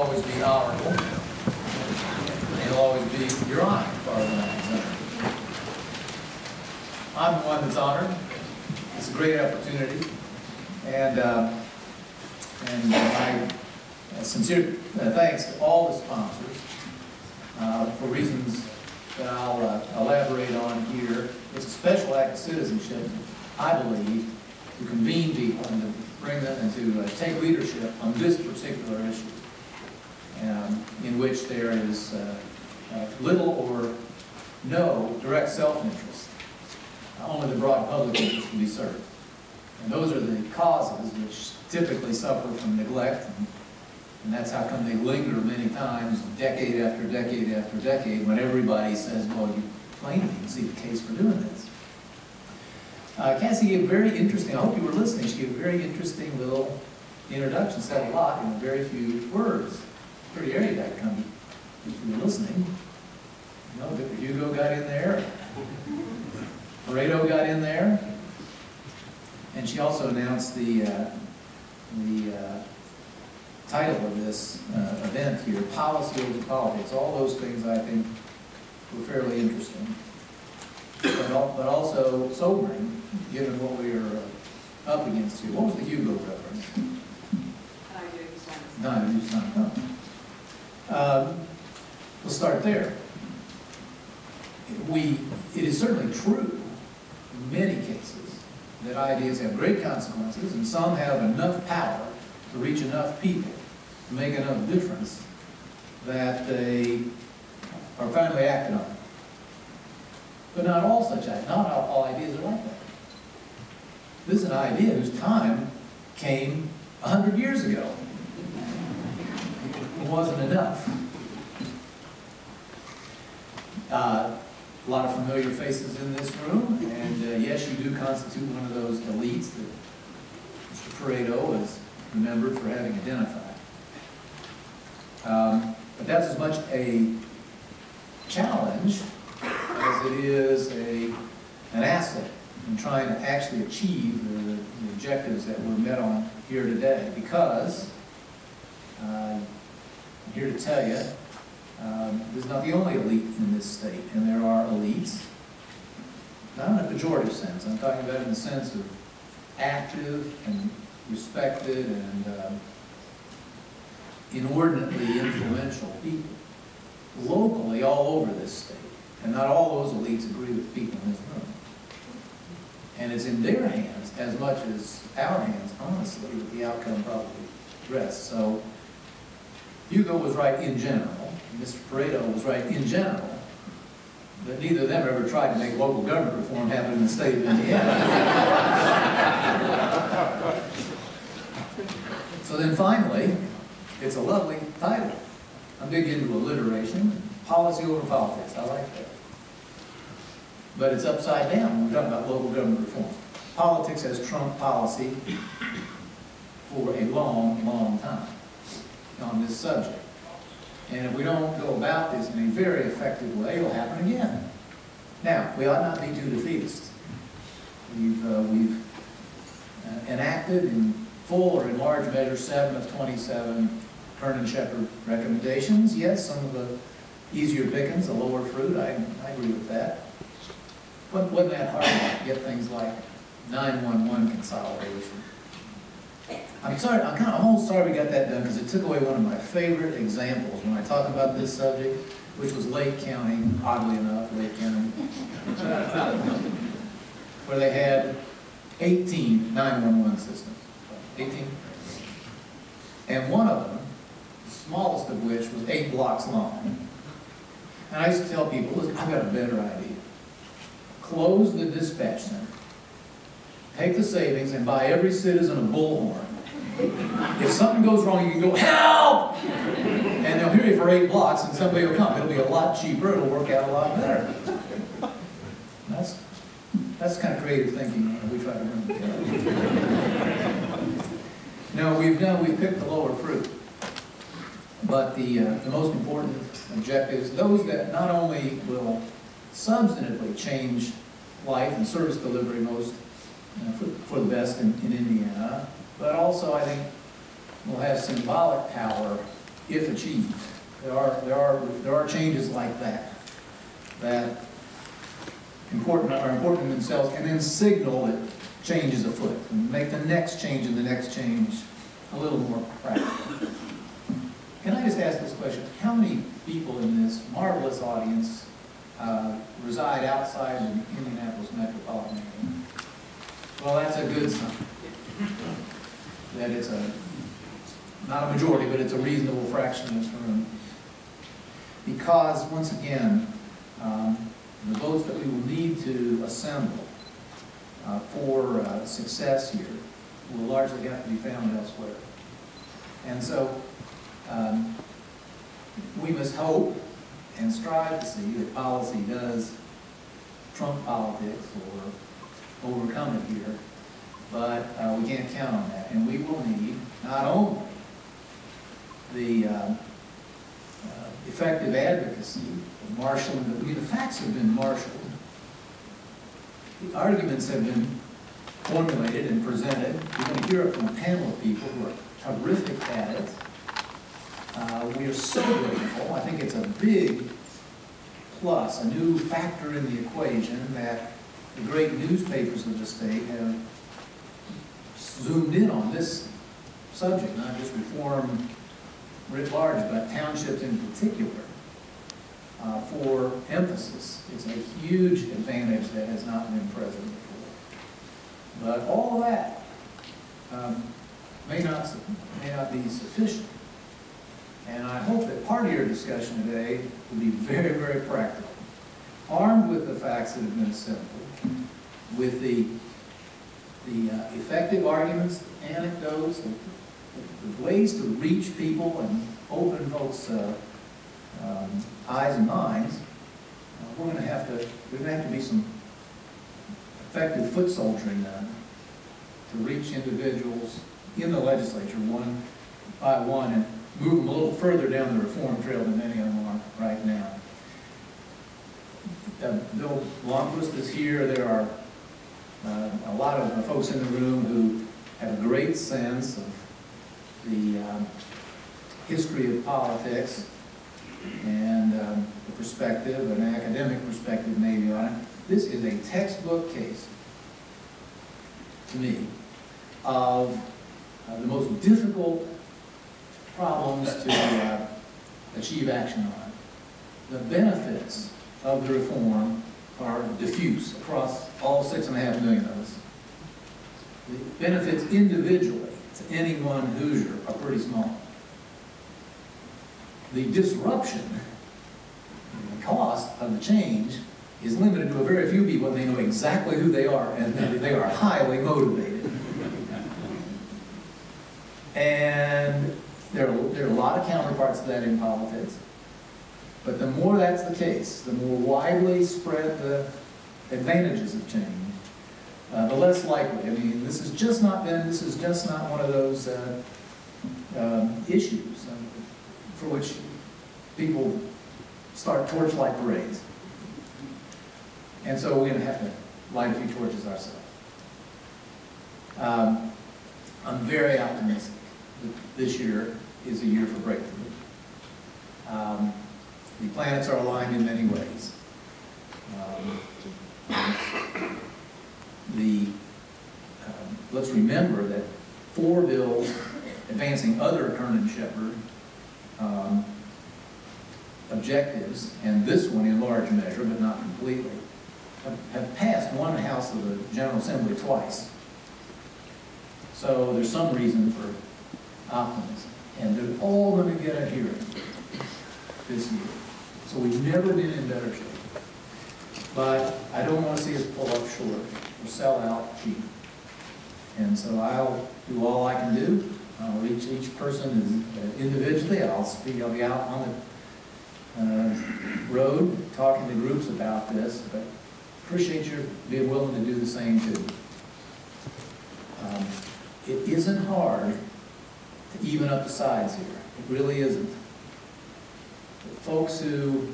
always be honorable. They'll always be your honor, as far as I'm concerned. I'm the one that's honored. It's a great opportunity, and my sincere thanks to all the sponsors for reasons that I'll elaborate on here. It's a special act of citizenship, I believe, to convene people and to bring them and to take leadership on this particular issue, in which there is little or no direct self-interest. Only the broad public interest can be served. And those are the causes which typically suffer from neglect, and that's how come they linger many times, decade after decade after decade, when everybody says, well, you plainly can see the case for doing this. Cassie gave a very interesting, I hope you were listening, she gave a very interesting little introduction, said a lot in very few words. Pretty erudite, if you were listening. You know, Victor Hugo got in there, Pareto got in there, and she also announced the title of this event here, Policy Over Politics. All those things I think were fairly interesting, but also sobering, given what we are up against here. What was the Hugo reference? We'll start there. It is certainly true in many cases that ideas have great consequences, and some have enough power to reach enough people, to make enough difference, that they are finally acted on. But not all such ideas, not all ideas are like that. This is an idea whose time came 100 years ago. It wasn't enough. A lot of familiar faces in this room, and yes, you do constitute one of those elites that Mr. Pareto is remembered for having identified. But that's as much a challenge as it is an asset in trying to actually achieve the objectives that were met on here today, because I'm here to tell you this is not the only elite in this state, and there are elites, not in a pejorative sense, I'm talking about in the sense of active and respected and inordinately influential people, locally all over this state, and not all those elites agree with people in this room. And it's in their hands as much as our hands, honestly, that the outcome probably rests. So Hugo was right in general, Mr. Pareto was right in general, but neither of them ever tried to make local government reform happen in the state of Indiana. So then finally, it's a lovely title. I'm big into alliteration, policy over politics, I like that. But it's upside down when we're talking about local government reform. Politics has trumped policy for a long, long time on this subject. And if we don't go about this in a very effective way, it'll happen again. Now, we ought not be too defeatist. We've enacted in full or in large measure 7 of 27 Kernan-Shepard recommendations. Yes, some of the easier pickings, the lower fruit, I agree with that. But wasn't that hard to get things like 911 consolidation? I'm sorry, I'm almost sorry we got that done, because it took away one of my favorite examples when I talk about this subject, which was Lake County, oddly enough, Lake County, where they had 18 911 systems. 18. And one of them, the smallest of which, was 8 blocks long. And I used to tell people, look, I've got a better idea. Close the dispatch center. Take the savings and buy every citizen a bullhorn. If something goes wrong, you can go, help! And they'll hear you for 8 blocks and somebody will come. It'll be a lot cheaper, it'll work out a lot better. That's kind of creative thinking we try to bring together. No, we've picked the lower fruit. But the most important objectives, those that not only will substantively change life and service delivery most for the best in Indiana, but also I think will have symbolic power if achieved. There are changes like that that are important in themselves, and then signal that change is afoot, and make the next change and the next change a little more practical. Can I just ask this question? How many people in this marvelous audience reside outside the Indianapolis metropolitan area? Well, that's a good sign. That it's not a majority, but it's a reasonable fraction in this room. Because, once again, the votes that we will need to assemble for success here will largely have to be found elsewhere. And so, we must hope and strive to see that policy does trump politics or overcome it here, but we can't count on that. And we will need not only the effective advocacy of marshaling, but the facts have been marshaled. The arguments have been formulated and presented. You're going to hear it from a panel of people who are terrific at it. We are so grateful. I think it's a big plus, a new factor in the equation that the great newspapers of the state have zoomed in on this subject, not just reform writ large, but townships in particular, for emphasis. It's a huge advantage that has not been present before. But all of that may not be sufficient. And I hope that part of your discussion today will be very, very practical, armed with the facts that have been assembled, with the effective arguments, the anecdotes, the ways to reach people and open folks' eyes and minds. We're going to have to be some effective foot soldiering to reach individuals in the legislature one by one and move them a little further down the reform trail than many of them are right now. Bill Blomquist is here. There are a lot of folks in the room who have a great sense of the history of politics and the perspective, an academic perspective maybe on it. This is a textbook case, to me, of the most difficult problems to achieve action on. The benefits of the reform are diffuse across all 6.5 million of us. The benefits individually to any one Hoosier are pretty small. The disruption, the cost of the change is limited to a very few people, and they know exactly who they are, and they are highly motivated. And there are a lot of counterparts to that in politics. But the more that's the case, the more widely spread the advantages of change, the less likely. I mean, this is just not one of those issues for which people start torchlight parades. And so we're going to have to light a few torches ourselves. I'm very optimistic that this year is a year for breakthrough. The planets are aligned in many ways. Let's remember that 4 bills advancing other Kernan-Shepard objectives, and this one in large measure, but not completely, have passed one House of the General Assembly twice. So there's some reason for optimism. And they're all going to get a hearing this year. So we've never been in better shape. But I don't want to see us pull up short or sell out cheap. And so I'll do all I can do. I'll reach each person individually. I'll be out on the road talking to groups about this, but appreciate your being willing to do the same too. It isn't hard to even up the sides here. It really isn't. The folks who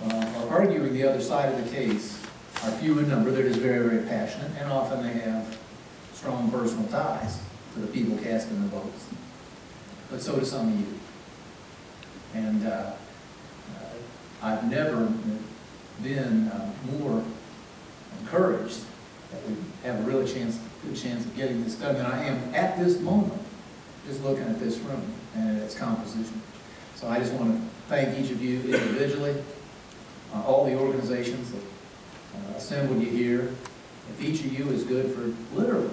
are arguing the other side of the case are few in number. They're just very, very passionate, and often they have strong personal ties to the people casting the votes. but so do some of you. And I've never been more encouraged that we have a really good chance of getting this done than I am at this moment, just looking at this room and its composition. So I just want to thank each of you individually, all the organizations that assembled you here. If each of you is good for literally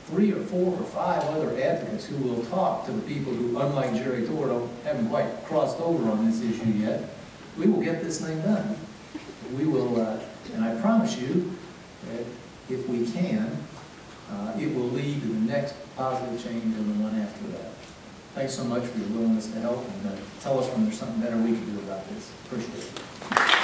3 or 4 or 5 other advocates who will talk to the people who, unlike Jerry Thor, haven't quite crossed over on this issue yet, we will get this thing done. We will, and I promise you that if we can, it will lead to the next positive change and the one after that. Thanks so much for your willingness to help, and tell us when there's something better we can do about this. Appreciate it.